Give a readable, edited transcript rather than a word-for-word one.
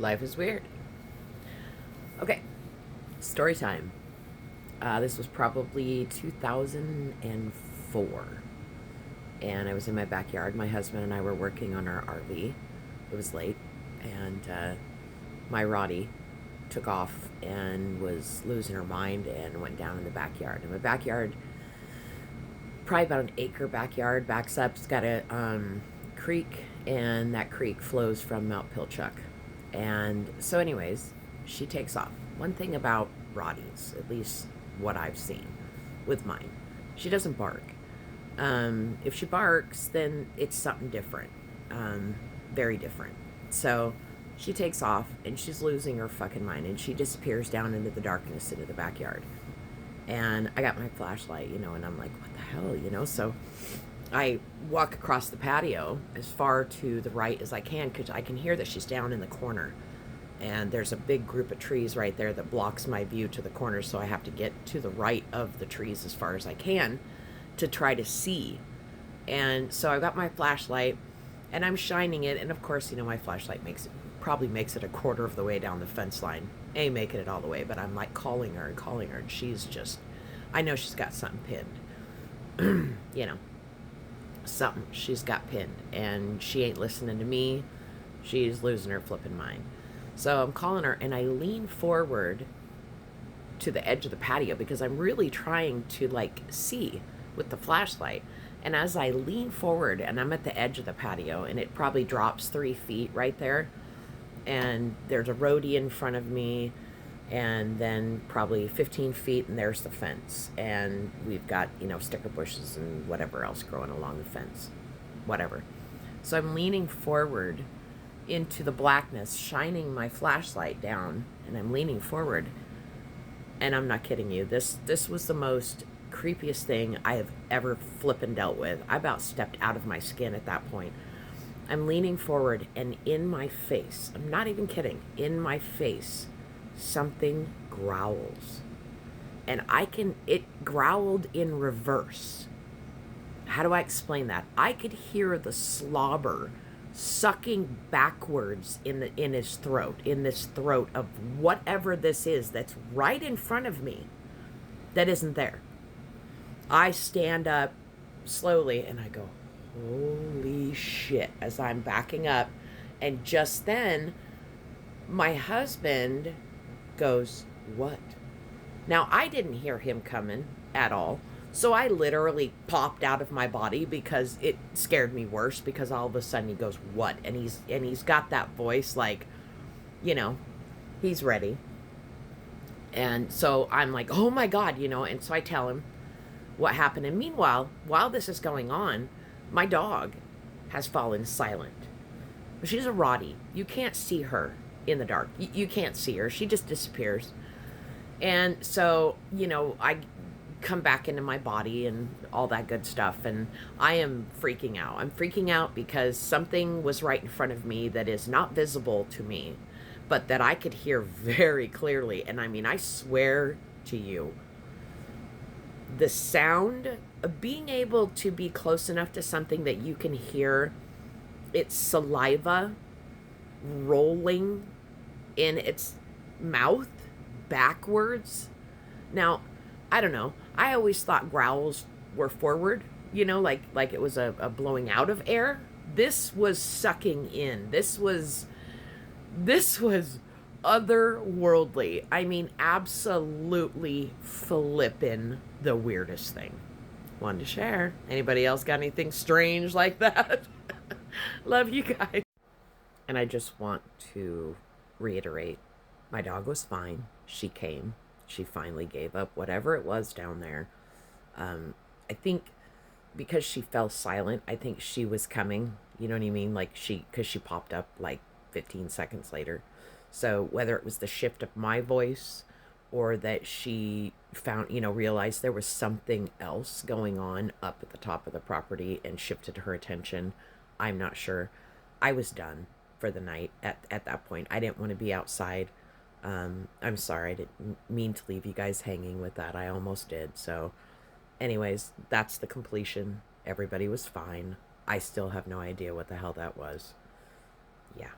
Life is weird. Okay, story time. This was probably 2004. And I was in my backyard. My husband and I were working on our RV. It was late. And my Roddy took off and was losing her mind and went down in the backyard. And my backyard, probably about an acre backyard, backs up. It's got a creek, and that creek flows from Mount Pilchuck. And so, anyways, she takes off. One thing about Roddy's, at least what I've seen with mine, she doesn't bark. If she barks, then it's something different, very different. So she takes off, and she's losing her fucking mind, and she disappears down into the darkness into the backyard. And I got my flashlight, and I'm like, what the hell, So I walk across the patio as far to the right as I can, because I can hear that she's down in the corner. And there's a big group of trees right there that blocks my view to the corner, so I have to get to the right of the trees as far as I can to try to see. And so I got my flashlight, and I'm shining it, and of course, my flashlight probably makes it a quarter of the way down the fence line. Ain't making it all the way, but I'm like calling her, and she's just, I know she's got something pinned. Something she's got pinned, and she ain't listening to me. She's losing her flipping mind. So I'm calling her, and I lean forward to the edge of the patio because I'm really trying to see with the flashlight. And as I lean forward, and I'm at the edge of the patio, and it probably drops 3 feet right there, and there's a roadie in front of me, and then probably 15 feet, and there's the fence, and we've got sticker bushes and whatever else growing along the fence, whatever. So I'm leaning forward into the blackness, shining my flashlight down, and I'm leaning forward, and I'm not kidding you, this was the most creepiest thing I have ever flippin' dealt with. I about stepped out of my skin at that point. I'm leaning forward, and in my face, I'm not even kidding, in my face, something growls. And it growled in reverse. How do I explain that? I could hear the slobber sucking backwards in this throat of whatever this is that's right in front of me that isn't there. I stand up slowly, and I go, holy shit, as I'm backing up. And just then, my husband goes, what? Now, I didn't hear him coming at all. So I literally popped out of my body because it scared me worse, because all of a sudden he goes, what? And he's got that voice like, he's ready. And so I'm like, oh my God, and so I tell him what happened. And meanwhile, while this is going on, my dog has fallen silent. She's a Roddy. You can't see her in the dark. You can't see her. She just disappears. And so, I come back into my body and all that good stuff, and I am freaking out. I'm freaking out because something was right in front of me that is not visible to me, but that I could hear very clearly. And I swear to you, the sound of being able to be close enough to something that you can hear its saliva rolling in its mouth backwards. Now, I don't know. I always thought growls were forward, like it was a blowing out of air. This was sucking in. This was otherworldly. Absolutely flippin' the weirdest thing. Wanted to share. Anybody else got anything strange like that? Love you guys. And I just want to reiterate, my dog was fine. She came. She finally gave up whatever it was down there. I think because she fell silent, I think she was coming. You know what I mean? Because she popped up 15 seconds later. So whether it was the shift of my voice, or that she found, realized there was something else going on up at the top of the property and shifted her attention, I'm not sure. I was done for the night at that point. I didn't want to be outside. I'm sorry, I didn't mean to leave you guys hanging with that. I almost did. So anyways, that's the completion. Everybody was fine. I still have no idea what the hell that was. Yeah.